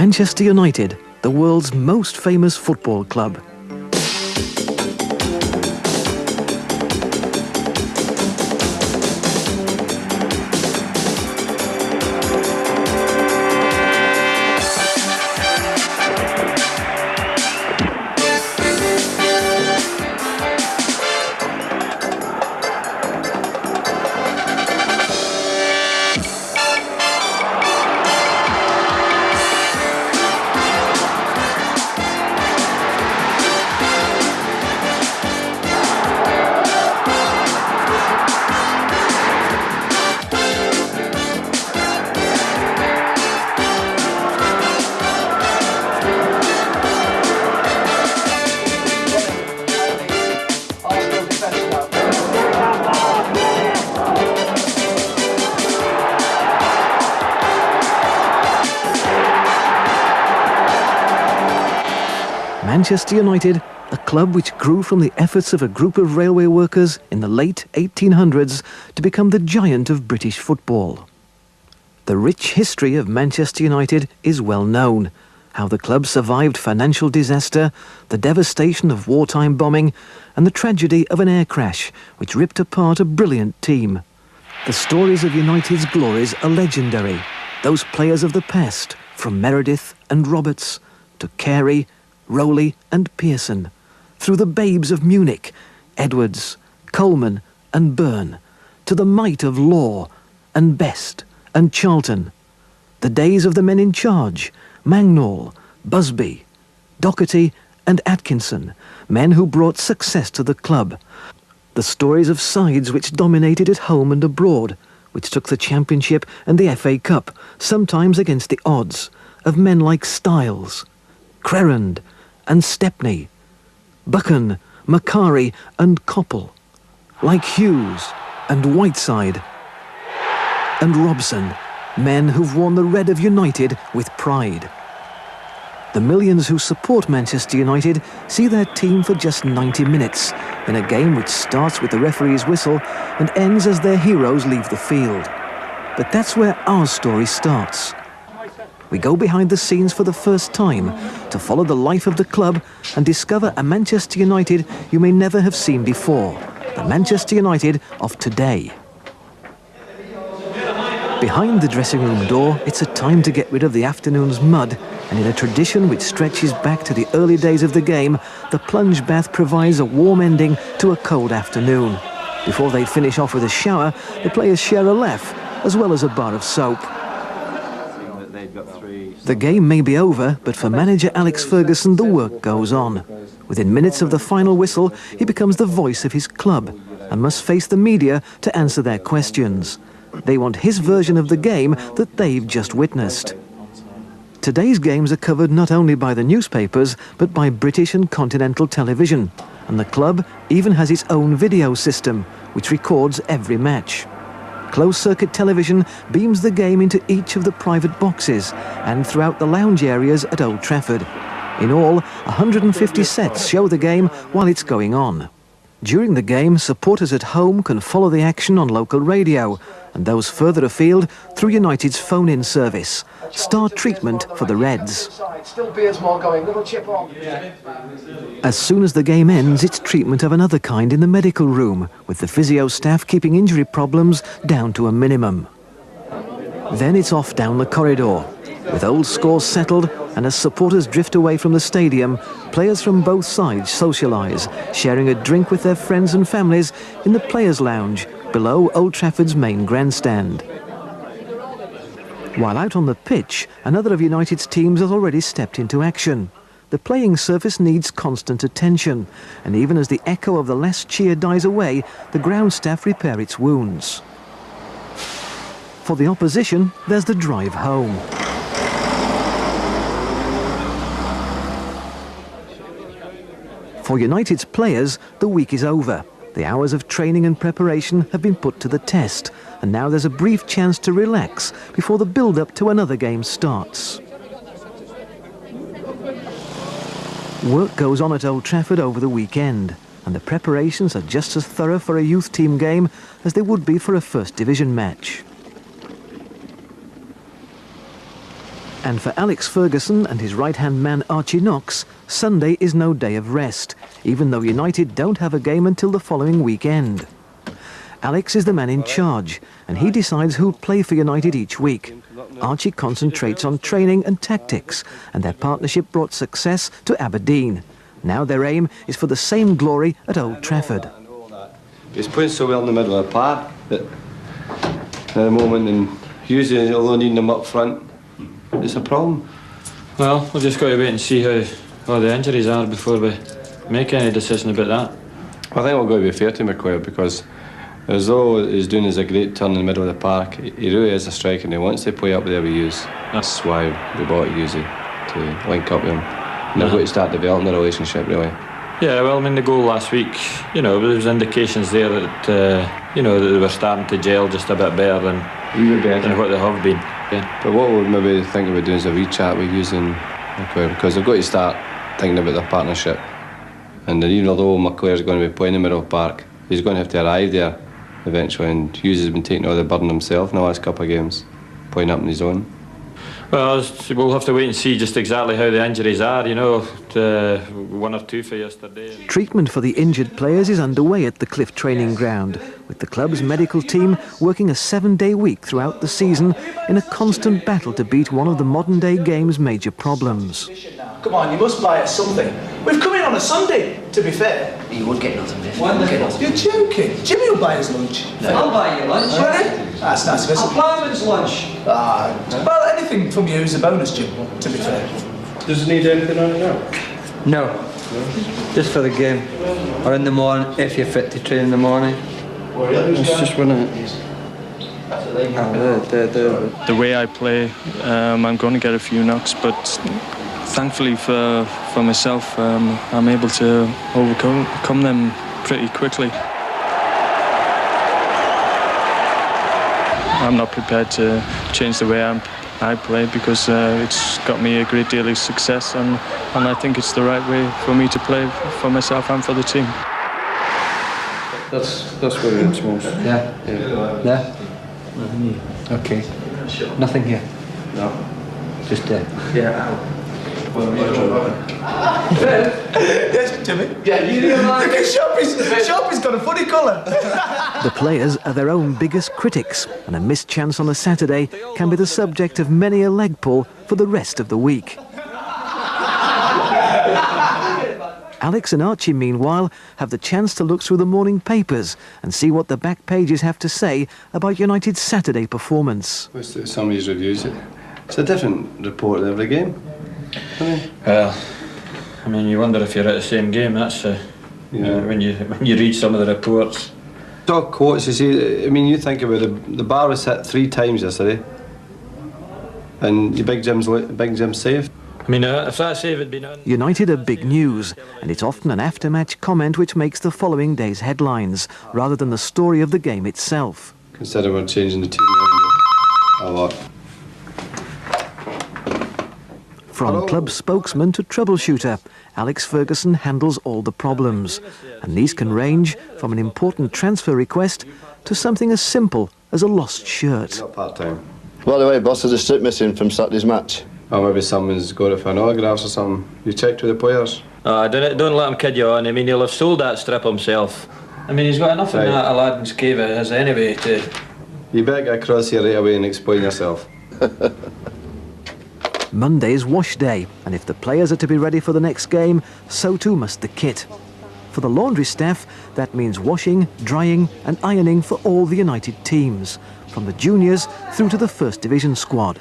Manchester United, the world's most famous football club. Manchester United, a club which grew from the efforts of a group of railway workers in the late 1800s to become the giant of British football. The rich history of Manchester United is well known. How the club survived financial disaster, the devastation of wartime bombing, and the tragedy of an air crash which ripped apart a brilliant team. The stories of United's glories are legendary. Those players of the past, from Meredith and Roberts to Carey, Rowley and Pearson, through the babes of Munich, Edwards, Coleman and Byrne, to the might of Law and Best and Charlton, the days of the men in charge, Mangnall, Busby, Doherty and Atkinson, men who brought success to the club, the stories of sides which dominated at home and abroad, which took the Championship and the FA Cup, sometimes against the odds, of men like Styles, Crerand and Stepney, Buchan, Macari and Coppell, like Hughes and Whiteside and Robson, men who've worn the red of United with pride. The millions who support Manchester United see their team for just 90 minutes in a game which starts with the referee's whistle and ends as their heroes leave the field. But that's where our story starts. We go behind the scenes for the first time to follow the life of the club and discover a Manchester United you may never have seen before, the Manchester United of today. Behind the dressing room door, it's a time to get rid of the afternoon's mud, and in a tradition which stretches back to the early days of the game, the plunge bath provides a warm ending to a cold afternoon. Before they finish off with a shower, the players share a laugh, as well as a bar of soap. The game may be over, but for manager Alex Ferguson, the work goes on. Within minutes of the final whistle, he becomes the voice of his club and must face the media to answer their questions. They want his version of the game that they've just witnessed. Today's games are covered not only by the newspapers, but by British and continental television. And the club even has its own video system, which records every match. Closed-circuit television beams the game into each of the private boxes and throughout the lounge areas at Old Trafford. In all, 150 sets show the game while it's going on. During the game, supporters at home can follow the action on local radio, and those further afield through United's phone-in service. Star treatment for the Reds. As soon as the game ends, it's treatment of another kind in the medical room, with the physio staff keeping injury problems down to a minimum. Then it's off down the corridor. With old scores settled, and as supporters drift away from the stadium, players from both sides socialise, sharing a drink with their friends and families in the Players' Lounge below Old Trafford's main grandstand. While out on the pitch, another of United's teams has already stepped into action. The playing surface needs constant attention, and even as the echo of the last cheer dies away, the ground staff repair its wounds. For the opposition, there's the drive home. For United's players, the week is over. The hours of training and preparation have been put to the test, and now there's a brief chance to relax before the build-up to another game starts. Work goes on at Old Trafford over the weekend, and the preparations are just as thorough for a youth team game as they would be for a First Division match. And for Alex Ferguson and his right-hand man Archie Knox, Sunday is no day of rest, even though United don't have a game until the following weekend. Alex is the man in charge, and he decides who'll play for United each week. Archie concentrates on training and tactics, and their partnership brought success to Aberdeen. Now their aim is for the same glory at Old Trafford. He's playing so well in the middle of the park that at the moment, and usually although needing him up front, it's a problem. Well, we've just got to wait and see how the injuries are before we make any decision about that. I think we've got to be fair to McQuaid, because as though he's doing us a great turn in the middle of the park, he really is a striker and he wants to play up there with Hughes. That's why we bought Hughes to link up with him. And they've got to start developing the relationship, really. Yeah, well, I mean, the goal last week, you know, there was indications there that, you know, that they were starting to gel just a bit better than what they have been. Yeah. But what we'd maybe think about doing is a wee chat with Hughes and McQuaid, because they've got to start thinking about their partnership. And even though McQuaid's going to be playing in the middle of the park, he's going to have to arrive there eventually, and Hughes has been taking all the burden himself in the last couple of games, playing up on his own. Well, we'll have to wait and see just exactly how the injuries are, you know. 1 or 2 for yesterday. Treatment for the injured players is underway at the Cliff training ground, with the club's medical team working a 7-day week throughout the season in a constant battle to beat one of the modern-day game's major problems. Come on, you must buy us something. We've come in on a Sunday, to be fair. You would get nothing, mate. You're joking. Jimmy will buy us lunch. No. I'll buy you lunch. Really? That's nice of us. I'll Plyman's lunch. Well, anything from you is a bonus, Jim, to be fair. Does it need anything on it now? No. Just for the game. Or in the morning, if you're fit to train in the morning. It's just winning it. The way I play, I'm going to get a few knocks, but thankfully for myself, I'm able to overcome them pretty quickly. I'm not prepared to change the way I play, because it's got me a great deal of success, and I think it's the right way for me to play for myself and for the team. That's where it is most. Yeah? Yeah? Okay. Nothing here? No. Just there? Yeah. Yes, Jimmy? Yeah, you do. Look at Shoppy's got a funny colour. The players are their own biggest critics, and a missed chance on a Saturday can be the subject of many a leg pull for the rest of the week. Alex and Archie, meanwhile, have the chance to look through the morning papers and see what the back pages have to say about United's Saturday performance. Some of these reviews, it's a different report at every game. Well, I mean, you wonder if you're at the same game. That's when you read some of the reports. Talk quotes, you see. I mean, you think about the bar was hit 3 times yesterday, and your Big Jim's save. I mean, if that save had been on... United are big news, and it's often an after-match comment which makes the following day's headlines, rather than the story of the game itself. Consider we're changing the team a lot. From club spokesman to troubleshooter, Alex Ferguson handles all the problems, and these can range from an important transfer request to something as simple as a lost shirt. Not part-time. By the way, boss, there's a strip missing from Saturday's match. Or maybe someone's got it for an autographs or something. You checked with the players? Don't let him kid you on. I mean, he'll have sold that strip himself. I mean, he's got enough in that Aladdin's cave as anyway to... You better get across here right away and explain yourself. Monday's wash day, and if the players are to be ready for the next game, so too must the kit. For the laundry staff, that means washing, drying and ironing for all the United teams, from the juniors through to the First Division squad.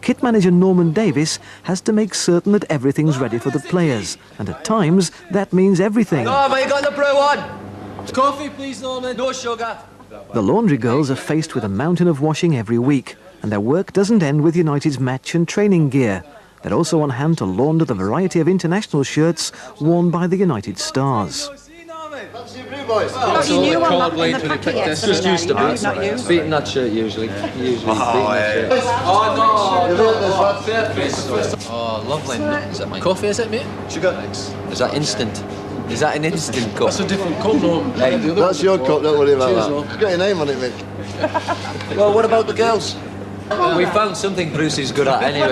Kit manager Norman Davis has to make certain that everything's ready for the players, and at times that means everything. Norman, you got the brew on? Coffee, please, Norman. No sugar. The laundry girls are faced with a mountain of washing every week, and their work doesn't end with United's match and training gear. They're also on hand to launder the variety of international shirts worn by the United stars. That's your blue boys. Got your new one in the packet yesterday. Just used to boots. Not you. Beating that shirt usually. Oh, lovely. Is that my coffee, is it, mate? Sugar. Is that instant? Is that an instant cup? That's a different cup, no. Hey, that's your cup, don't worry about that. It's got your name on it, mate. Well, what about the girls? We found something Bruce is good at anyway.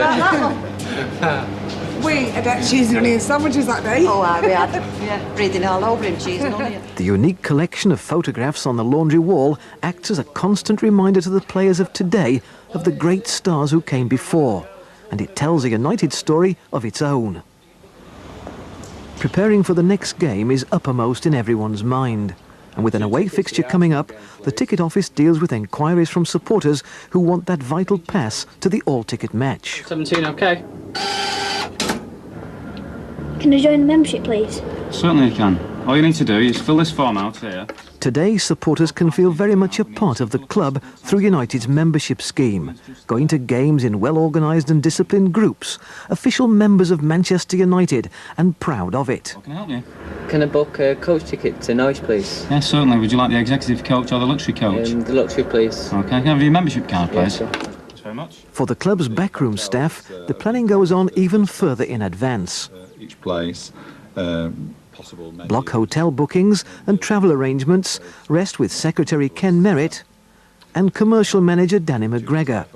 We had had cheese and onion sandwiches that day. Oh, we had, yeah, breathing all over him, cheese and onion. The unique collection of photographs on the laundry wall acts as a constant reminder to the players of today of the great stars who came before, and it tells a United story of its own. Preparing for the next game is uppermost in everyone's mind, and with an away fixture coming up, the ticket office deals with enquiries from supporters who want that vital pass to the all-ticket match. 17, okay. Can I join the membership, please? Certainly you can. All you need to do is fill this form out here. Today, supporters can feel very much a part of the club through United's membership scheme, going to games in well-organised and disciplined groups, official members of Manchester United, and proud of it. Can I help you? Can I book a coach ticket to Norwich, please? Yes, certainly. Would you like the executive coach or the luxury coach? The luxury, please. Okay, can I have your membership card, please? Yes, Thanks very much. For the club's backroom staff, the planning goes on even further in advance. Each place, possible menu. Block hotel bookings and travel arrangements rest with Secretary Ken Merritt and Commercial Manager Danny McGregor.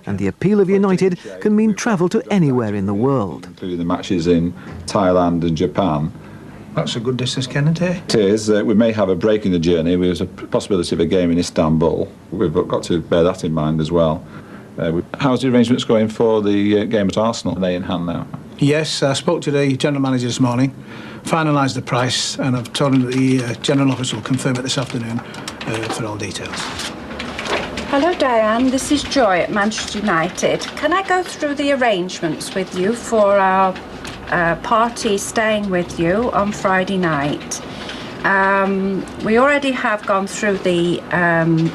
And the appeal of United can mean travel to anywhere in the world. Including the matches in Thailand and Japan. That's a good distance, Kennedy. It is. We may have a break in the journey. There's a possibility of a game in Istanbul. We've got to bear that in mind as well. How's the arrangements going for the game at Arsenal? Are they in hand now? Yes, I spoke to the general manager this morning, finalised the price, and I've told him that the general office will confirm it this afternoon for all details. Hello, Diane. This is Joy at Manchester United. Can I go through the arrangements with you for our party staying with you on Friday night? We already have gone through the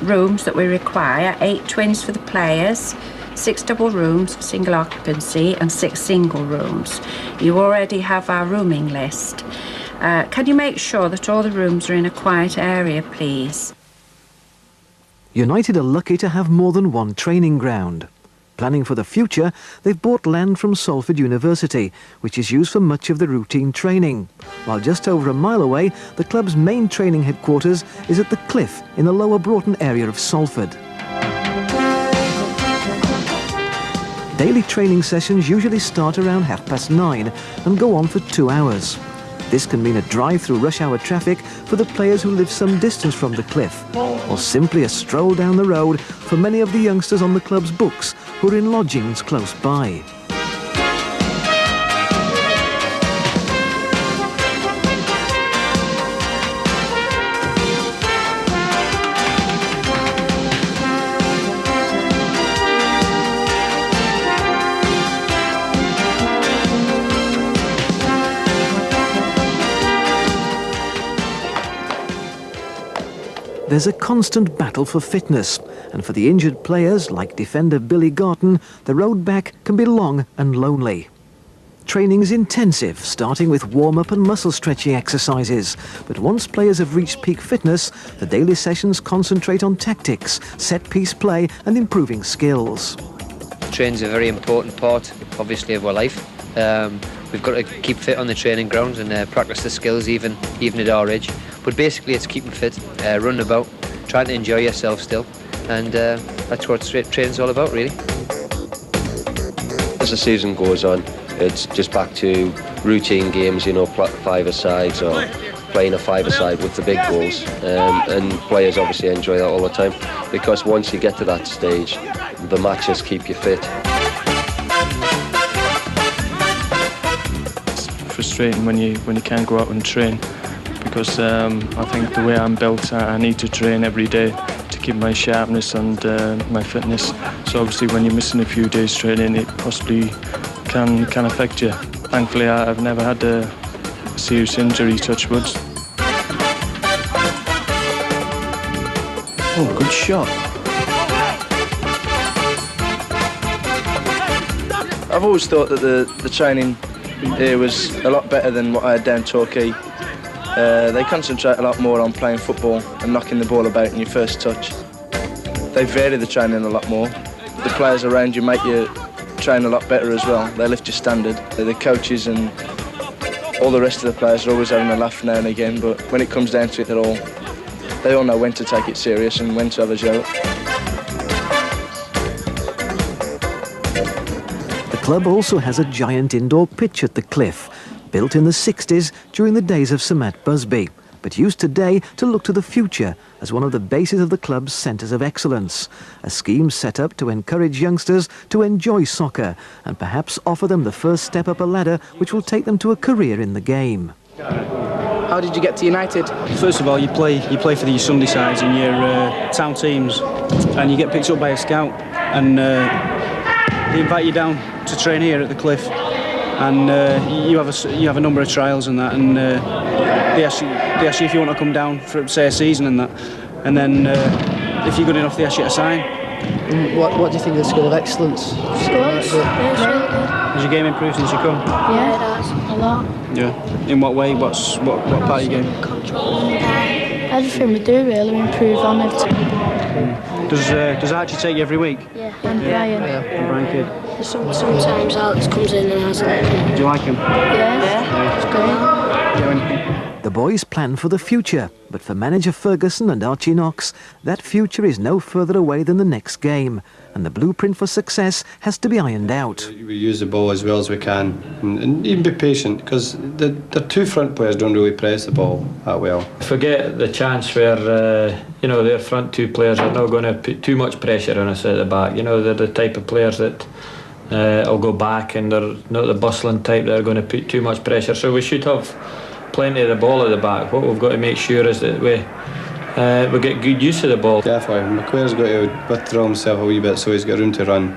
rooms that we require, 8 twins for the players, 6 double rooms, single occupancy, and 6 single rooms. You already have our rooming list. Can you make sure that all the rooms are in a quiet area, please? United are lucky to have more than one training ground. Planning for the future, they've bought land from Salford University, which is used for much of the routine training, while just over a mile away, the club's main training headquarters is at the Cliff in the Lower Broughton area of Salford. Daily training sessions usually start around 9:30 and go on for 2 hours. This can mean a drive through rush hour traffic for the players who live some distance from the Cliff, or simply a stroll down the road for many of the youngsters on the club's books who are in lodgings close by. There's a constant battle for fitness, and for the injured players, like defender Billy Garton, the road back can be long and lonely. Training is intensive, starting with warm-up and muscle stretching exercises, but once players have reached peak fitness, the daily sessions concentrate on tactics, set-piece play and improving skills. Training's a very important part, obviously, of our life. We've got to keep fit on the training grounds and practice the skills even at our age. But basically it's keeping fit, running about, trying to enjoy yourself still, and that's what training's all about, really. As the season goes on, it's just back to routine games, you know, 5-a-sides or playing a 5-a-side with the big balls, and players obviously enjoy that all the time, because once you get to that stage, the matches keep you fit. Frustrating when you can't go out and train, because I think the way I'm built, I need to train every day to keep my sharpness and my fitness. So obviously when you're missing a few days training, it possibly can affect you. Thankfully I've never had a serious injury, touch wood. Oh, good shot. I've always thought that the training here was a lot better than what I had down Torquay. They concentrate a lot more on playing football and knocking the ball about in your first touch. They vary the training a lot more. The players around you make you train a lot better as well. They lift your standard. The coaches and all the rest of the players are always having a laugh now and again, but when it comes down to it, they all know when to take it serious and when to have a joke. club also has a giant indoor pitch at the Cliff, built in the 60s during the days of Sir Matt Busby, but used today to look to the future as one of the bases of the club's centres of excellence, a scheme set up to encourage youngsters to enjoy soccer and perhaps offer them the first step up a ladder which will take them to a career in the game. How did you get to United? First of all, you play for the Sunday sides in your town teams, and you get picked up by a scout, and they invite you down to train here at the Cliff, and you have a number of trials and that, and they ask you if you want to come down for, say, a season and that, and then if you're good enough, they ask you to sign. What do you think of the School of Excellence? School? Yeah, it's really good. Has your game improved since you come? Yeah, it has, a lot. Yeah. In what way? What part of your game? Control and everything we do really, we improve on it. Does Archie take you every week? Yeah, and Brian. And Brian Kidd. Sometimes Alex comes in and has a... Do you like him? Yeah, it's great. The boys plan for the future, but for manager Ferguson and Archie Knox, that future is no further away than the next game, and the blueprint for success has to be ironed out. We use the ball as well as we can, and even be patient, because the two front players don't really press the ball that well. Forget the chance where their front two players are not going to put too much pressure on us at the back. You know, they're the type of players that will go back, and they're not the bustling type that are going to put too much pressure. So we should have plenty of the ball at the back. What we've got to make sure is that we get good use of the ball. Definitely, McClare's got to withdraw himself a wee bit so he's got room to run.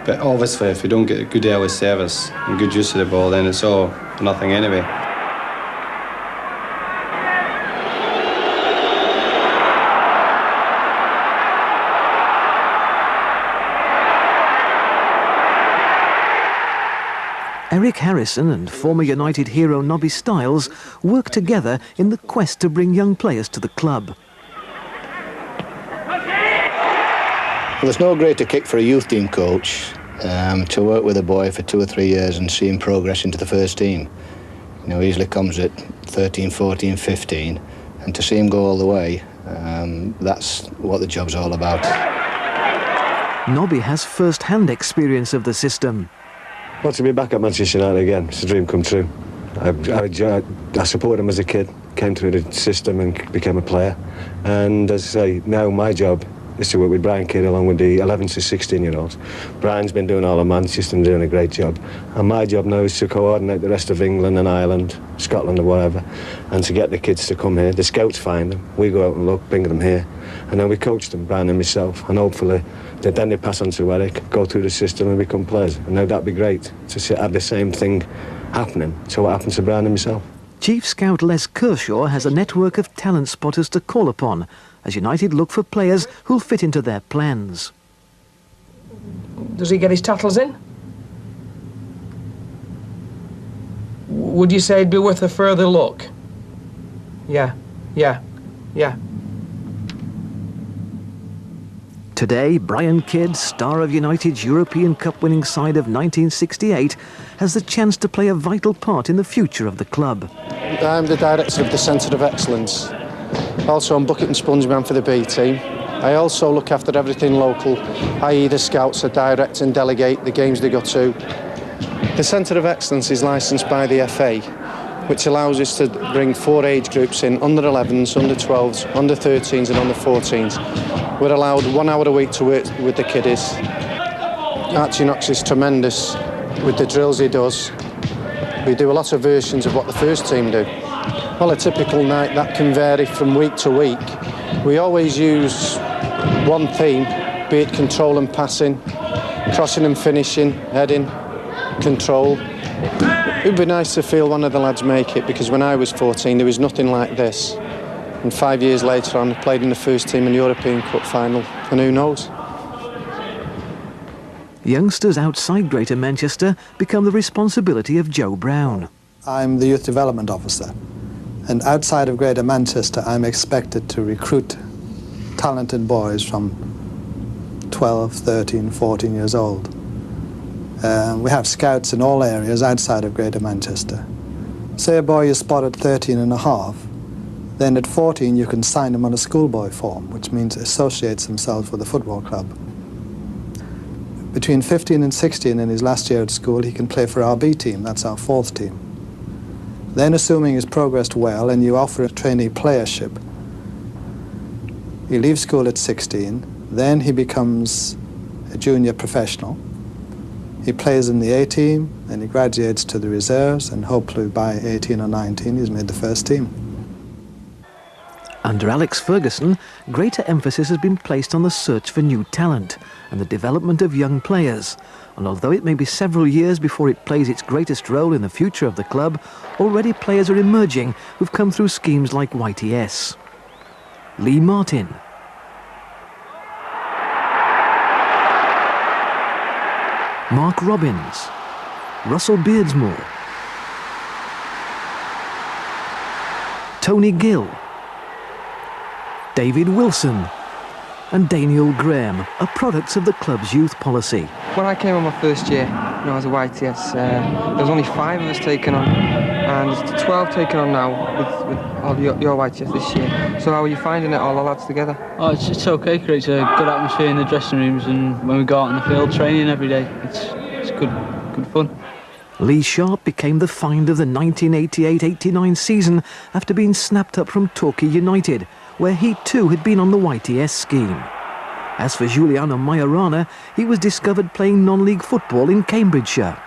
But obviously, if we don't get a good early service and good use of the ball, then it's all for nothing anyway. Eric Harrison and former United hero Nobby Stiles work together in the quest to bring young players to the club. Well, there's no greater kick for a youth team coach to work with a boy for 2 or 3 years and see him progress into the first team. You know, he usually comes at 13, 14, 15, and to see him go all the way, that's what the job's all about. Nobby has first-hand experience of the system. Well, to be back at Manchester United again, it's a dream come true. I supported him as a kid, came through the system and became a player. And as I say, now my job is to work with Brian Kidd along with the 11 to 16-year-olds. Brian's been doing all of Manchester and doing a great job. And my job now is to coordinate the rest of England and Ireland, Scotland or whatever, and to get the kids to come here. The scouts find them, we go out and look, bring them here, and then we coach them, Brian and myself, and hopefully then they pass on to Eric, go through the system and become players. And now that'd be great to have the same thing happening to what happened to Brian and myself. Chief Scout Les Kershaw has a network of talent spotters to call upon as United look for players who'll fit into their plans. Does he get his tackles in? Would you say it'd be worth a further look? Yeah. Today, Brian Kidd, star of United's European Cup winning side of 1968, has the chance to play a vital part in the future of the club. I'm the director of the Centre of Excellence. Also, I'm bucket and sponge man for the B team. I also look after everything local, i.e. the scouts, I direct and delegate the games they go to. The Centre of Excellence is licensed by the FA, which allows us to bring 4 age groups in, under 11s, under 12s, under 13s and under 14s. We're allowed 1 hour a week to work with the kiddies. Archie Knox is tremendous with the drills he does. We do a lot of versions of what the first team do. Well, a typical night, that can vary from week to week. We always use one theme, be it control and passing, crossing and finishing, heading, control. It would be nice to feel one of the lads make it, because when I was 14 there was nothing like this. And 5 years later on, I played in the first team in the European Cup final, and who knows? Youngsters outside Greater Manchester become the responsibility of Joe Brown. I'm the Youth Development Officer, and outside of Greater Manchester I'm expected to recruit talented boys from 12, 13, 14 years old. We have scouts in all areas outside of Greater Manchester. Say a boy is spotted 13 and a half, then at 14 you can sign him on a schoolboy form, which means associates himself with a football club. Between 15 and 16 in his last year at school, he can play for our B team, that's our 4th team. Then, assuming he's progressed well and you offer a trainee playership, he leaves school at 16, then he becomes a junior professional. He plays in the A team, then he graduates to the reserves, and hopefully by 18 or 19 he's made the first team. Under Alex Ferguson, greater emphasis has been placed on the search for new talent and the development of young players. And although it may be several years before it plays its greatest role in the future of the club, already players are emerging who've come through schemes like YTS. Lee Martin. Mark Robbins. Russell Beardsmore. Tony Gill. David Wilson and Daniel Graham are products of the club's youth policy. When I came on my first year, as a YTS, there was only 5 of us taken on, and there's 12 taken on now with all your YTS this year. So how are you finding it, all the lads together? Oh, it's okay, creates a good atmosphere in the dressing rooms, and when we go out on the field training every day, it's good fun. Lee Sharp became the find of the 1988-89 season after being snapped up from Torquay United, where he too had been on the YTS scheme. As for Giuliano Majorana, he was discovered playing non-league football in Cambridgeshire.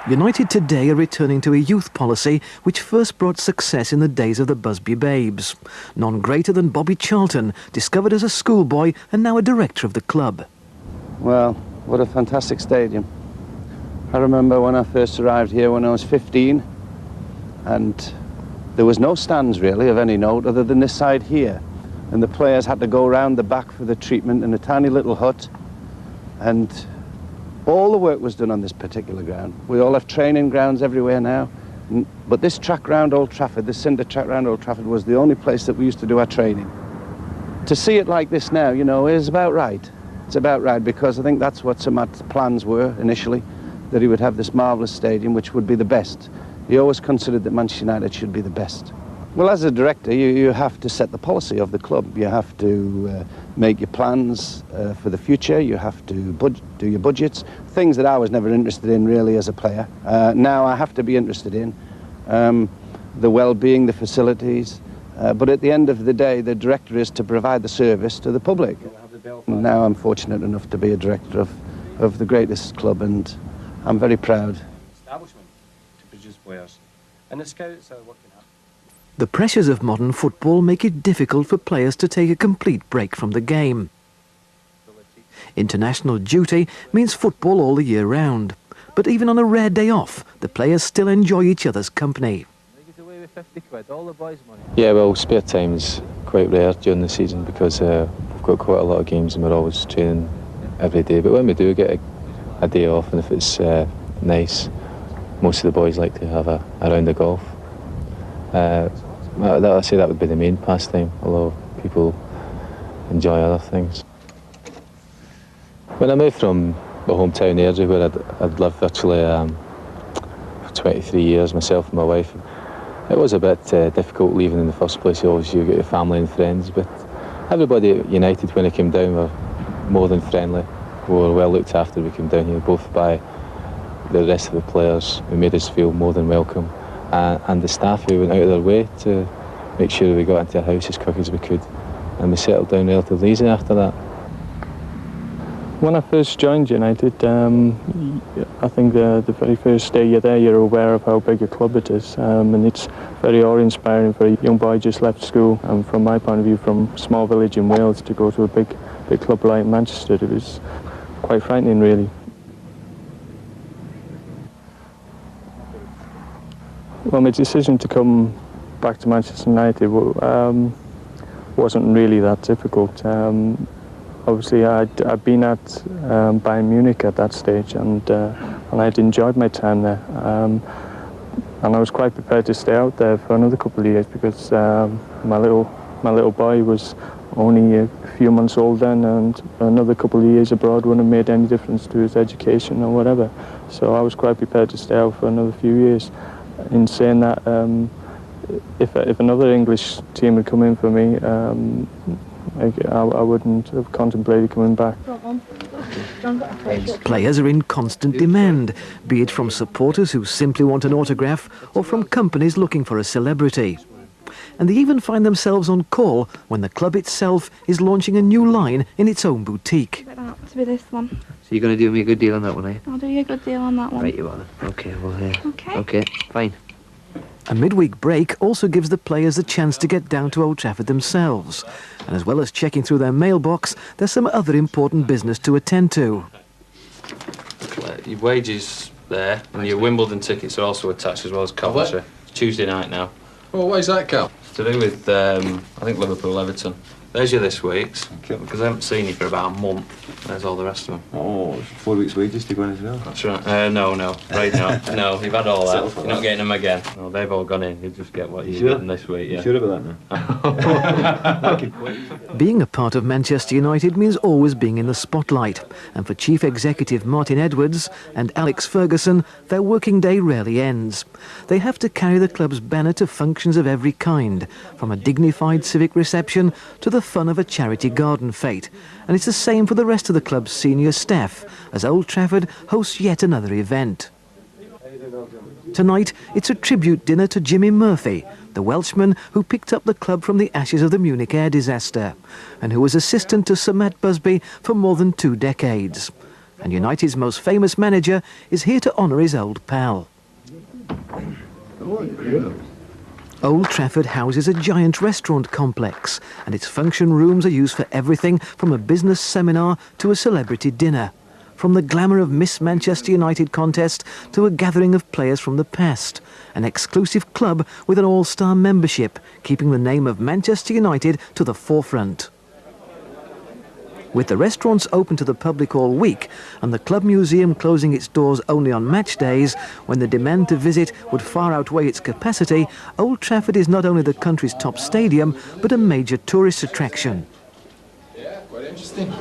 United today are returning to a youth policy which first brought success in the days of the Busby Babes. None greater than Bobby Charlton, discovered as a schoolboy and now a director of the club. Well, what a fantastic stadium. I remember when I first arrived here when I was 15, and there was no stands really of any note other than this side here, and the players had to go round the back for the treatment in a tiny little hut, and all the work was done on this particular ground. We all have training grounds everywhere now, but this track round Old Trafford, this cinder track round Old Trafford, was the only place that we used to do our training. To see it like this now, is about right. It's about right, because I think that's what Sir Matt's plans were initially, that he would have this marvellous stadium which would be the best. He always considered that Manchester United should be the best. Well, as a director, you have to set the policy of the club. You have to make your plans for the future. You have to do your budgets, things that I was never interested in really as a player. Now I have to be interested in the well-being, the facilities, but at the end of the day, the director is to provide the service to the public. Now I'm fortunate enough to be a director of the greatest club, and I'm very proud. Establishment to produce players, and the scouts are working hard. The pressures of modern football make it difficult for players to take a complete break from the game. International duty means football all the year round, but even on a rare day off, the players still enjoy each other's company. Yeah, well, spare time's quite rare during the season because we've got quite a lot of games and we're always training every day. But when we do get a day off, and if it's nice, most of the boys like to have a round of golf. I'd say that would be the main pastime, although people enjoy other things. When I moved from my hometown Airdrie, where I'd lived virtually for 23 years, myself and my wife, it was a bit difficult leaving in the first place. Obviously, you get your family and friends, but everybody at United, when I came down, were more than friendly. We were well looked after. We came down here, both by the rest of the players, who made us feel more than welcome, and the staff who went out of their way to make sure we got into our house as quick as we could, and we settled down relatively easy after that. When I first joined United, I think the very first day you're there, you're aware of how big a club it is, and it's very awe-inspiring for a young boy just left school, and from my point of view, from a small village in Wales to go to a big club like Manchester, it was quite frightening, really. Well, my decision to come back to Manchester United wasn't really that difficult. Obviously, I'd been at Bayern Munich at that stage, and I'd enjoyed my time there. And I was quite prepared to stay out there for another couple of years because my little boy was only a few months old then, and another couple of years abroad wouldn't have made any difference to his education or whatever. So I was quite prepared to stay out for another few years. In saying that, if another English team had come in for me, I wouldn't have contemplated coming back. Players are in constant demand, be it from supporters who simply want an autograph or from companies looking for a celebrity. And they even find themselves on call when the club itself is launching a new line in its own boutique. To be this one. So you're going to do me a good deal on that one, eh? I'll do you a good deal on that one. Right, you are. Okay, well, Okay. Okay, fine. A midweek break also gives the players a chance to get down to Old Trafford themselves. And as well as checking through their mailbox, there's some other important business to attend to. Your wages there, and your Wimbledon tickets are also attached as well as Coventry. It's Tuesday night now. Oh, why is that, Cal? It's to do with, I think, Liverpool-Everton. There's your this week's, because I haven't seen you for about a month. There's all the rest of them. Oh, 4 weeks' wages to go in as well. That's right. No, right now. No, you've had all that. You're not getting them again. No, they've all gone in. You just get what you're getting this week, yeah. Sure about that now? Being a part of Manchester United means always being in the spotlight. And for Chief Executive Martin Edwards and Alex Ferguson, their working day rarely ends. They have to carry the club's banner to functions of every kind, from a dignified civic reception to the fun of a charity garden fete. And it's the same for the rest of the club's senior staff, as Old Trafford hosts yet another event. Tonight, it's a tribute dinner to Jimmy Murphy, the Welshman who picked up the club from the ashes of the Munich air disaster, and who was assistant to Sir Matt Busby for more than 2 decades. And United's most famous manager is here to honour his old pal. Old Trafford houses a giant restaurant complex, and its function rooms are used for everything from a business seminar to a celebrity dinner. From the glamour of Miss Manchester United contest to a gathering of players from the past. An exclusive club with an all-star membership, keeping the name of Manchester United to the forefront. With the restaurants open to the public all week and the club museum closing its doors only on match days, when the demand to visit would far outweigh its capacity, Old Trafford is not only the country's top stadium, but a major tourist attraction. Yeah, quite interesting.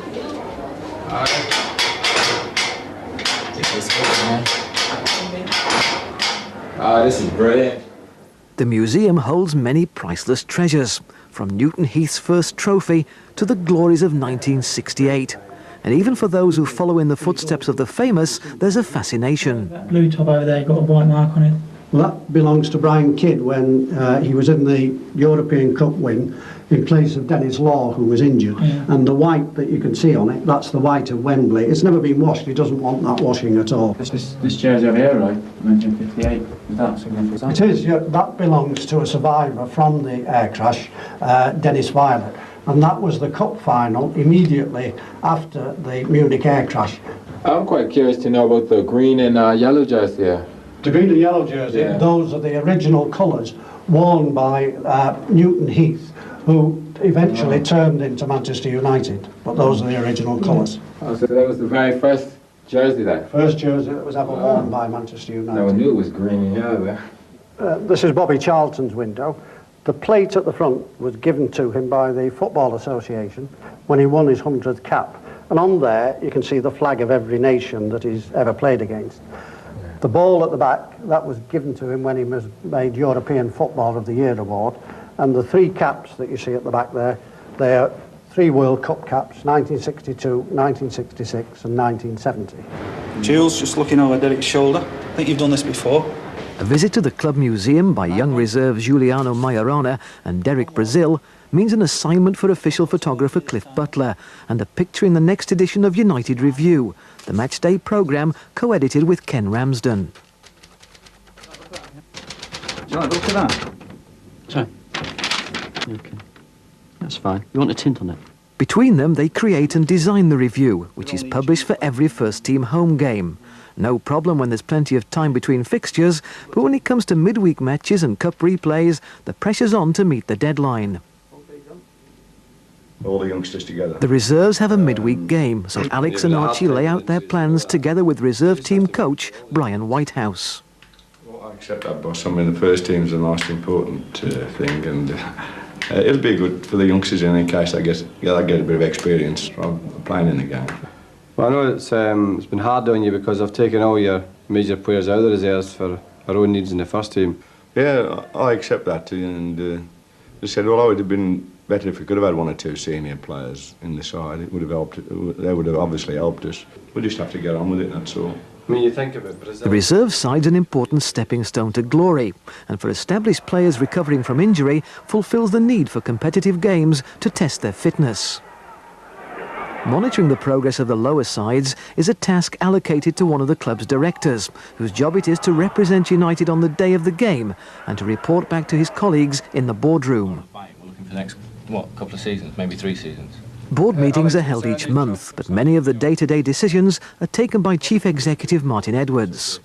This is brilliant. The museum holds many priceless treasures, from Newton Heath's first trophy to the glories of 1968. And even for those who follow in the footsteps of the famous, there's a fascination. That blue top over there, got a white mark on it. Well, that belongs to Brian Kidd when he was in the European Cup win in place of Dennis Law, who was injured. Yeah. And the white that you can see on it, that's the white of Wembley. It's never been washed. He doesn't want that washing at all. This jersey over here, right? 1958. Is that significant? It is. Yeah, that belongs to a survivor from the air crash, Dennis Violet. And that was the cup final immediately after the Munich air crash. I'm quite curious to know about the green and yellow jersey here. The green and yellow jersey, Yeah. those are the original colours worn by Newton Heath, who eventually turned into Manchester United. But those are the original colours. Oh, so that was the very first jersey there? First jersey that was ever worn by Manchester United. No, I knew it was green and yellow there. This is Bobby Charlton's window. The plate at the front was given to him by the Football Association when he won his 100th cap. And on there you can see the flag of every nation that he's ever played against. The ball at the back, that was given to him when he was made European Footballer of the Year award. And the 3 caps that you see at the back there, they are 3 World Cup caps, 1962, 1966 and 1970. Jules, just looking over Derek's shoulder. I think you've done this before. A visit to the club museum by young reserves Giuliano Majorana and Derek Brazil means an assignment for official photographer Cliff Butler and a picture in the next edition of United Review, the matchday programme co-edited with Ken Ramsden. Do you like the look of that? Sorry. Okay. That's fine. You want a tint on it? Between them, they create and design the review, which is published for every first-team home game. No problem when there's plenty of time between fixtures, but when it comes to midweek matches and cup replays, the pressure's on to meet the deadline. All the youngsters together. The reserves have a midweek game, so Alex and Archie lay out their plans together with reserve team coach Brian Whitehouse. Well, I accept that, boss. I mean, the first team's the most important thing, and it'll be good for the youngsters in any case. I guess they'll get a bit of experience from playing in the game. Well, I know it's been hard on you because I've taken all your major players out of the reserves for our own needs in the first team. Yeah, I accept that too, and they said, well, I would have been better if we could have had one or two senior players in the side. It would have helped. They would have obviously helped us. We just have to get on with it, that's all. I mean, you think of it, Brazil. The reserve side's an important stepping stone to glory, and for established players recovering from injury, fulfills the need for competitive games to test their fitness. Monitoring the progress of the lower sides is a task allocated to one of the club's directors, whose job it is to represent United on the day of the game and to report back to his colleagues in the boardroom. We're looking for the next, couple of seasons, maybe 3 seasons. Board meetings are held each month, but many of the day-to-day decisions are taken by Chief Executive Martin Edwards.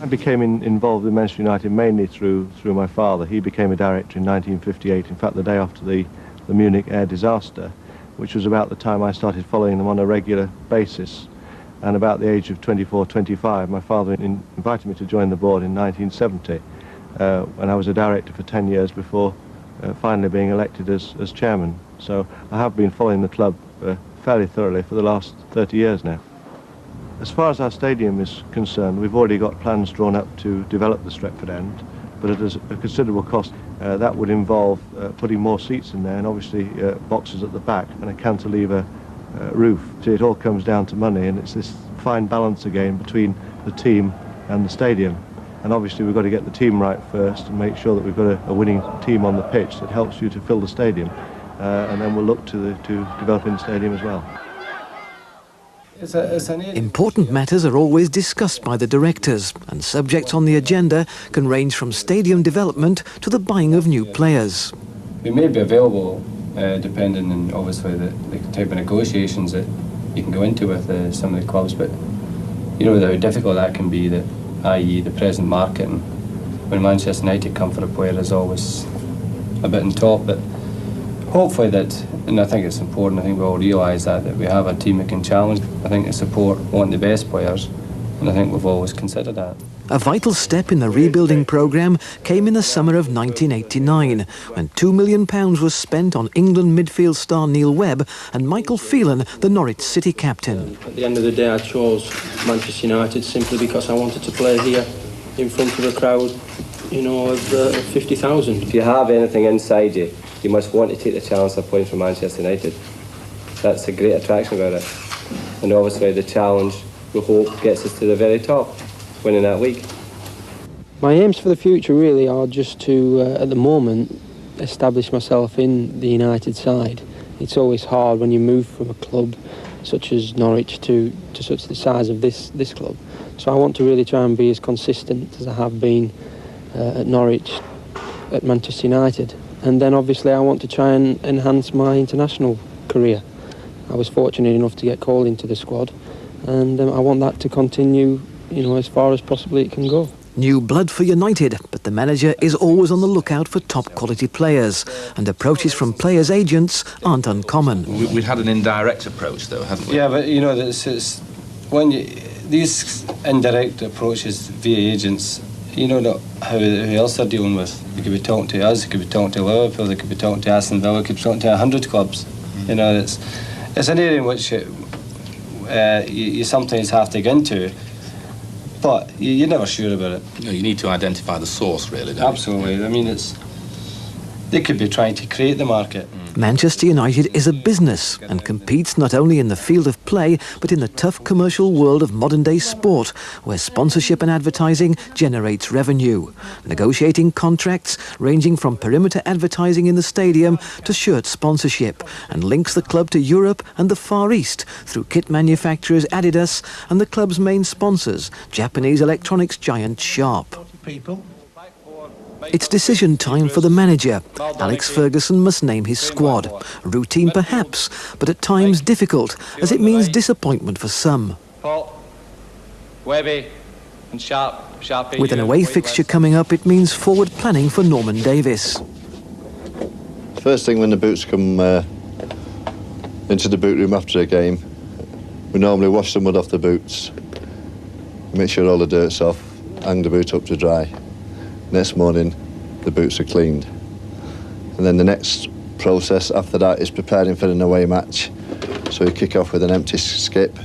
I became involved in Manchester United mainly through my father. He became a director in 1958, in fact the day after the Munich air disaster, which was about the time I started following them on a regular basis. And about the age of 24, 25, my father invited me to join the board in 1970, when I was a director for 10 years before finally being elected as chairman. So I have been following the club fairly thoroughly for the last 30 years now. As far as our stadium is concerned, we've already got plans drawn up to develop the Stretford end, but at a considerable cost. That would involve putting more seats in there and obviously boxes at the back and a cantilever roof. So it all comes down to money, and it's this fine balance again between the team and the stadium. And obviously we've got to get the team right first and make sure that we've got a winning team on the pitch that helps you to fill the stadium. And then we'll look to developing the stadium as well. Important matters are always discussed by the directors, and subjects on the agenda can range from stadium development to the buying of new players. We may be available depending on obviously the type of negotiations that you can go into with some of the clubs, but you know how difficult that can be, that i.e. the present market, and when Manchester United come for a player is always a bit on top, but hopefully that, and I think it's important, I think we all realise that we have a team that can challenge. I think the support want the best players, and I think we've always considered that. A vital step in the rebuilding programme came in the summer of 1989, when £2 million was spent on England midfield star Neil Webb and Michael Phelan, the Norwich City captain. At the end of the day, I chose Manchester United simply because I wanted to play here in front of a crowd, of 50,000. If you have anything inside you, you must want to take the challenge of playing for Manchester United. That's a great attraction about it. And obviously the challenge, we hope, gets us to the very top, winning that league. My aims for the future really are just to, at the moment, establish myself in the United side. It's always hard when you move from a club such as Norwich to such the size of this club. So I want to really try and be as consistent as I have been at Norwich, at Manchester United. And then obviously I want to try and enhance my international career. I was fortunate enough to get called into the squad, and I want that to continue, as far as possibly it can go. New blood for United, but the manager is always on the lookout for top quality players, and approaches from players' agents aren't uncommon. We'd had an indirect approach though, hadn't we? Yeah, but it's when these indirect approaches via agents, not who else they're dealing with. They could be talking to us, they could be talking to Liverpool, they could be talking to Aston Villa, they could be talking to 100 clubs. It's an area in which you sometimes have to get into, but you're never sure about it. No, you need to identify the source, really, don't you? Absolutely. I mean, they could be trying to create the market. Manchester United is a business and competes not only in the field of play but in the tough commercial world of modern-day sport, where sponsorship and advertising generates revenue, negotiating contracts ranging from perimeter advertising in the stadium to shirt sponsorship, and links the club to Europe and the Far East through kit manufacturers Adidas and the club's main sponsors, Japanese electronics giant Sharp. It's decision time for the manager. Alex Ferguson must name his squad. Routine perhaps, but at times difficult, as it means disappointment for some. Paul, Webby and Sharp. With an away fixture coming up, it means forward planning for Norman Davis. First thing when the boots come into the boot room after a game, we normally wash the mud off the boots, make sure all the dirt's off, hang the boot up to dry. Next morning, the boots are cleaned. And then the next process after that is preparing for an away match. So you kick off with an empty skip.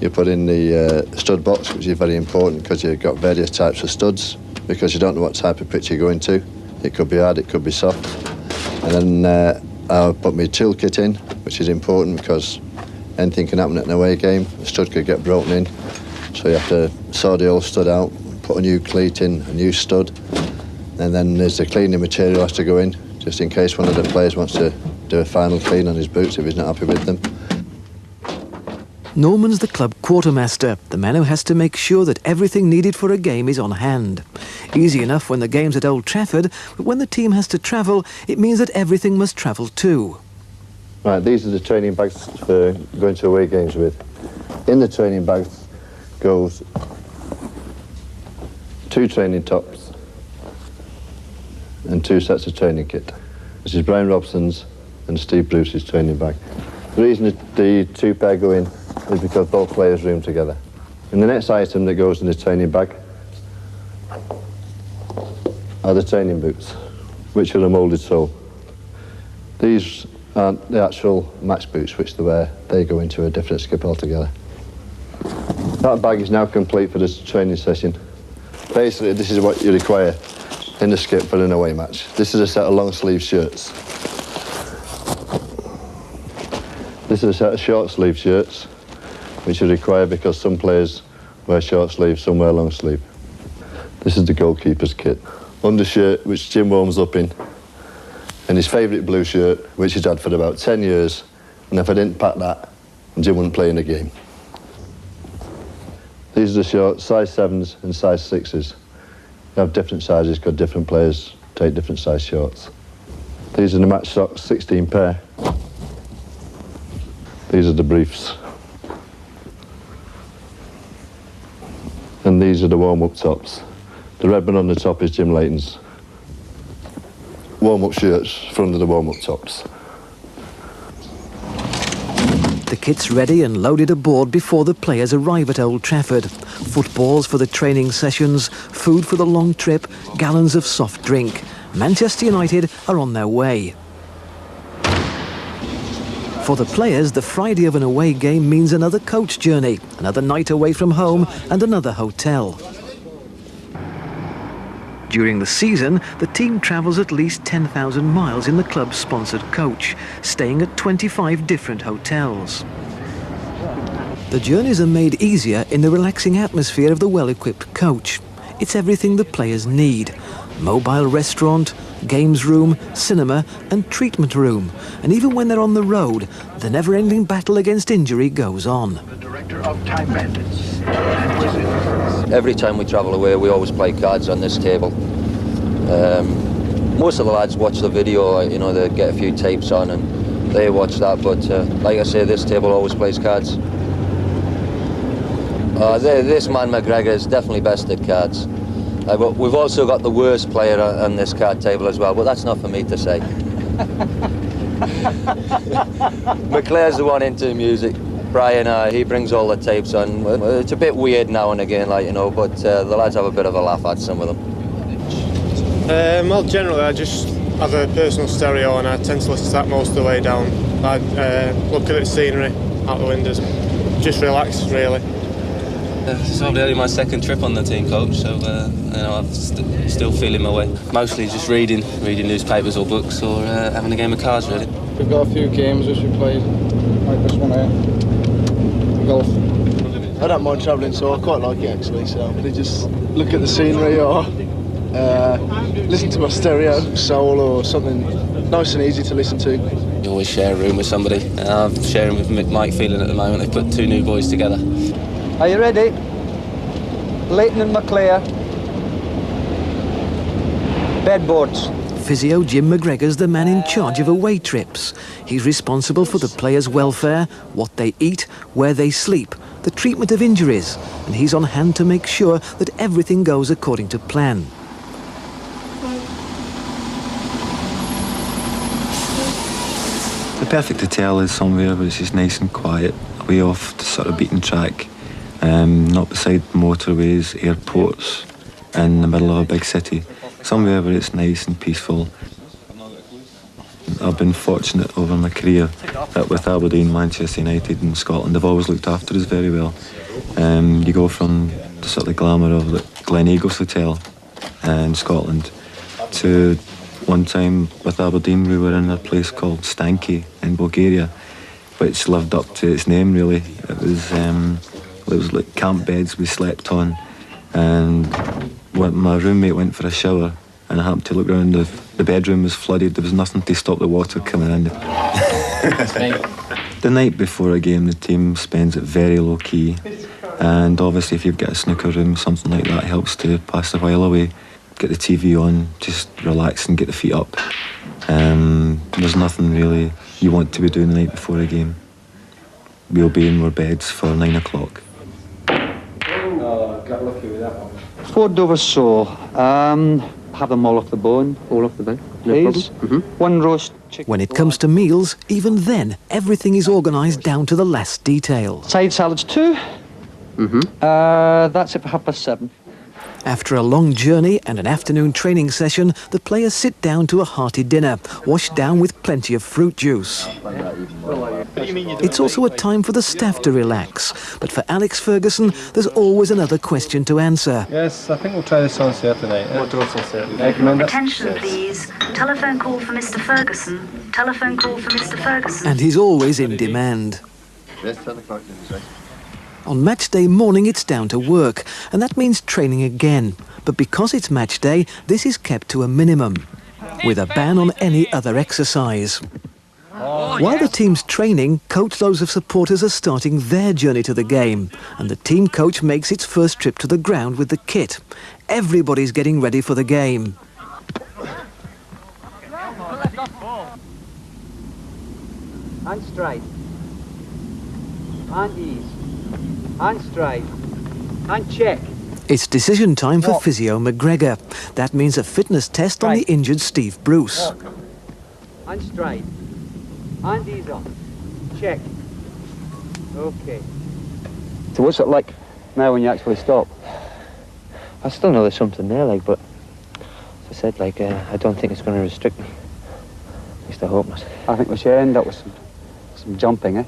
You put in the stud box, which is very important because you've got various types of studs, because you don't know what type of pitch you're going to. It could be hard, it could be soft. And then I put my tool kit in, which is important because anything can happen at an away game. The stud could get broken in, so you have to saw the old stud out, put a new cleat in, a new stud, and then there's the cleaning material has to go in, just in case one of the players wants to do a final clean on his boots if he's not happy with them. Norman's the club quartermaster, the man who has to make sure that everything needed for a game is on hand. Easy enough when the game's at Old Trafford, but when the team has to travel, it means that everything must travel too. Right, these are the training bags for going to away games with. In the training bags goes 2 training tops and 2 sets of training kit. This is Brian Robson's and Steve Bruce's training bag. The reason the 2 pair go in is because both players room together. And the next item that goes in the training bag are the training boots, which are a moulded sole. These aren't the actual match boots which they wear, they go into a different skip altogether. That bag is now complete for this training session. Basically, this is what you require in the skip for an away match. This is a set of long sleeve shirts. This is a set of short sleeve shirts, which you require because some players wear short sleeve, some wear long sleeve. This is the goalkeeper's kit. Undershirt, which Jim warms up in, and his favourite blue shirt, which he's had for about 10 years, and if I didn't pack that, Jim wouldn't play in the game. These are the shorts, size 7s and size 6s. You have different sizes because different players take different size shorts. These are the match socks, 16 pair. These are the briefs. And these are the warm-up tops. The red one on the top is Jim Layton's. Warm-up shirts for under the warm-up tops. The kit's ready and loaded aboard before the players arrive at Old Trafford. Footballs for the training sessions, food for the long trip, gallons of soft drink. Manchester United are on their way. For the players, the Friday of an away game means another coach journey, another night away from home and another hotel. During the season, the team travels at least 10,000 miles in the club's sponsored coach, staying at 25 different hotels. The journeys are made easier in the relaxing atmosphere of the well-equipped coach. It's everything the players need. Mobile restaurant, games room, cinema and treatment room. And even when they're on the road, the never-ending battle against injury goes on. The director of Time Bandits. Every time we travel away, we always play cards on this table. Most of the lads watch the video, you know, they get a few tapes on and they watch that, but like I say, this table always plays cards. This man McGregor is definitely best at cards. But we've also got the worst player on this card table as well, but that's not for me to say. McClare's the one into music. Brian, he brings all the tapes on. It's a bit weird now and again, like, you know, but the lads have a bit of a laugh at some of them. Well, generally I just have a personal stereo and I tend to listen to that most of the way down. I look at the scenery out the windows, just relax, really. It's already my second trip on the team, coach, so you know, I'm still feeling my way. Mostly just reading newspapers or books or having a game of cards, really. We've got a few games which we played, like this one here, golf. I don't mind travelling, so I quite like it actually, so they just look at the scenery or listen to my stereo, soul or something nice and easy to listen to. You always share a room with somebody. I'm sharing with Mike Phelan at the moment. They've put 2 new boys together. Are you ready? Leighton and McClare. Bedboards. Physio Jim McGregor's the man in charge of away trips. He's responsible for the players' welfare, what they eat, where they sleep, the treatment of injuries, and he's on hand to make sure that everything goes according to plan. The perfect hotel is somewhere where it's just nice and quiet, away off the sort of beaten track, not beside motorways, airports, in the middle of a big city. Somewhere where it's nice and peaceful. I've been fortunate over my career that with Aberdeen, Manchester United and Scotland, they've always looked after us very well. You go from the sort of glamour of the Glen Eagles Hotel in Scotland to One time with Aberdeen, we were in a place called Stanky in Bulgaria, which lived up to its name, really. It was like camp beds we slept on, and when my roommate went for a shower, and I happened to look around, the bedroom was flooded. There was nothing to stop the water coming in. The night before a game, the team spends it very low key, and obviously if you've got a snooker room, something like that helps to pass the while away. Get the TV on, just relax and get the feet up. There's nothing really you want to be doing the night before a game. We'll be in our beds for 9 o'clock. Oh, got lucky with that one. 4 Dover sole. Have them all off the bone. All off the bone, no please. Problem. 1 roast chicken. When it comes to meals, even then, everything is organised down to the last detail. Side salads 2. That's it for 7:30. After a long journey and an afternoon training session, the players sit down to a hearty dinner, washed down with plenty of fruit juice. It's also a time for the staff to relax, but for Alex Ferguson, there's always another question to answer. Yes, I think we'll try this on Saturday. What on Saturday? Attention, please. Telephone call for Mr. Ferguson. Telephone call for Mr. Ferguson. And he's always in demand. On match day morning, it's down to work, and that means training again. But because it's match day, this is kept to a minimum, with a ban on any other exercise. While the team's training, coachloads of supporters are starting their journey to the game, and the team coach makes its first trip to the ground with the kit. Everybody's getting ready for the game. And straight. And ease. And straight. And check. It's decision time for physio McGregor. That means a fitness test on the injured Steve Bruce. And straight. And ease on. Check. Okay. So what's it like now when you actually stop? I still know there's something there, like, but as I said, like, I don't think it's going to restrict me. At least I hope not. I think we should end up with some jumping, eh?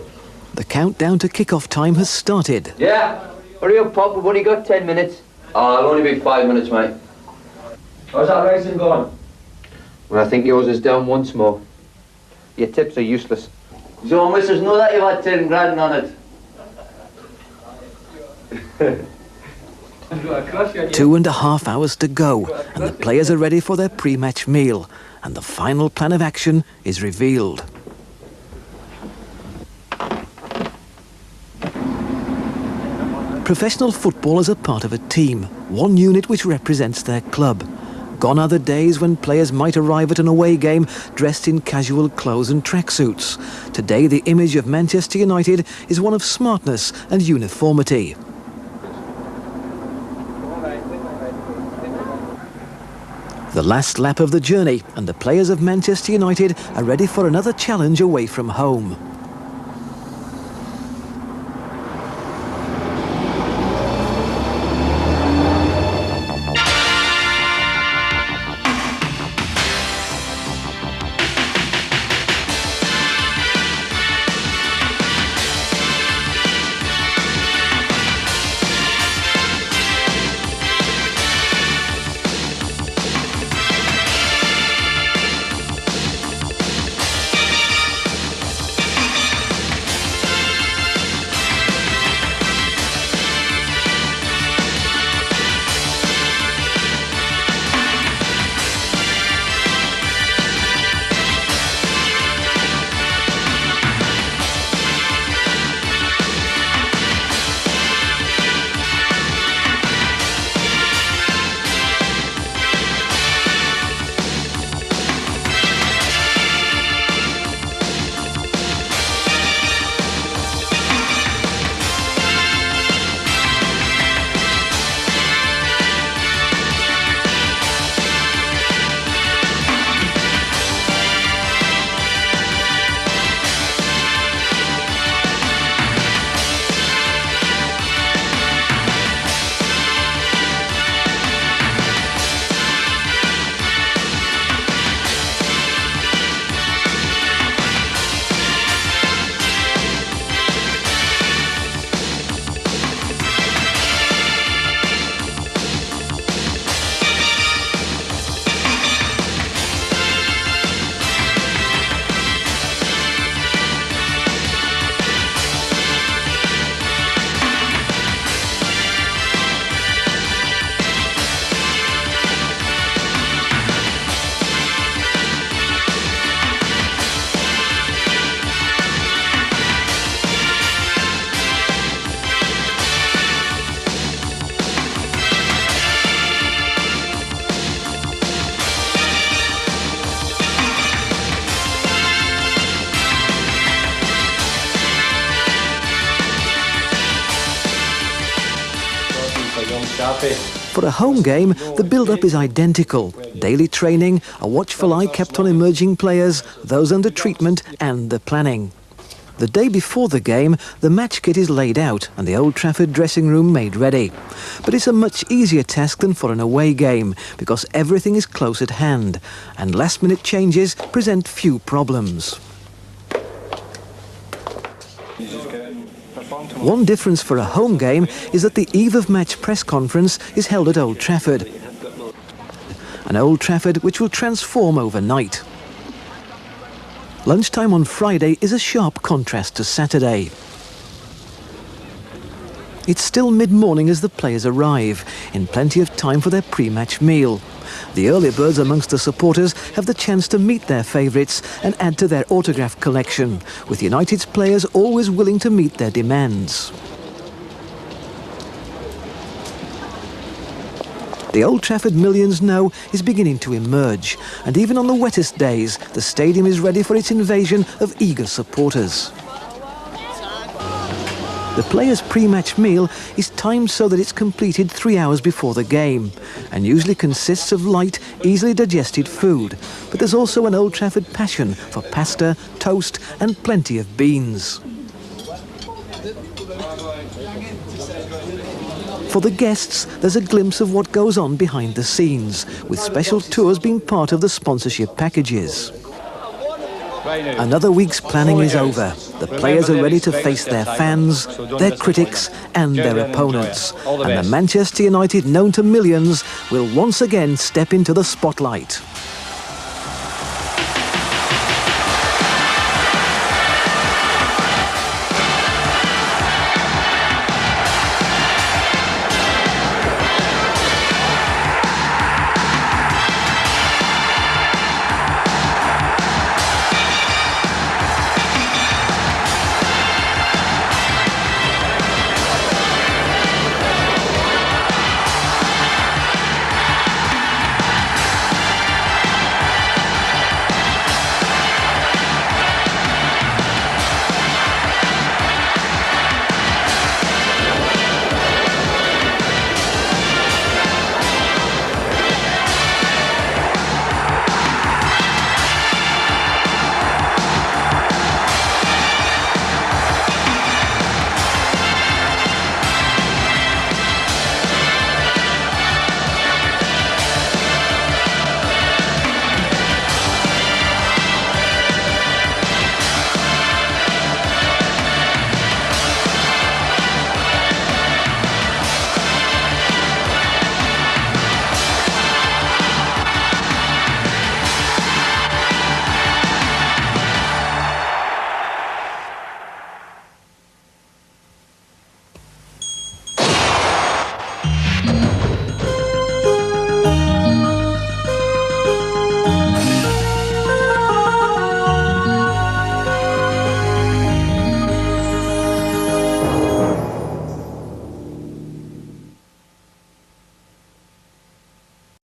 The countdown to kick-off time has started. Yeah, hurry up, Pop, we've only got 10 minutes. Oh, it'll only be 5 minutes, mate. How's that racing going? Well, I think yours is down once more. Your tips are useless. So, missus, know that you've had 10 grand on it. 2.5 hours to go, and the players are ready for their pre-match meal, and the final plan of action is revealed. Professional footballers are part of a team, one unit which represents their club. Gone are the days when players might arrive at an away game dressed in casual clothes and tracksuits. Today, the image of Manchester United is one of smartness and uniformity. The last lap of the journey, and the players of Manchester United are ready for another challenge away from home. For a home game, the build-up is identical. Daily training, a watchful eye kept on emerging players, those under treatment and the planning. The day before the game, the match kit is laid out and the Old Trafford dressing room made ready. But it's a much easier task than for an away game, because everything is close at hand, and last-minute changes present few problems. One difference for a home game is that the eve of match press conference is held at Old Trafford. An Old Trafford which will transform overnight. Lunchtime on Friday is a sharp contrast to Saturday. It's still mid-morning as the players arrive, in plenty of time for their pre-match meal. The early birds amongst the supporters have the chance to meet their favourites and add to their autograph collection, with United's players always willing to meet their demands. The Old Trafford millions know is beginning to emerge, and even on the wettest days, the stadium is ready for its invasion of eager supporters. The players' pre-match meal is timed so that it's completed 3 hours before the game, and usually consists of light, easily digested food. But there's also an Old Trafford passion for pasta, toast and plenty of beans. For the guests, there's a glimpse of what goes on behind the scenes, with special tours being part of the sponsorship packages. Another week's planning is over. The players are ready to face their fans, their critics and their opponents. And the Manchester United known to millions will once again step into the spotlight.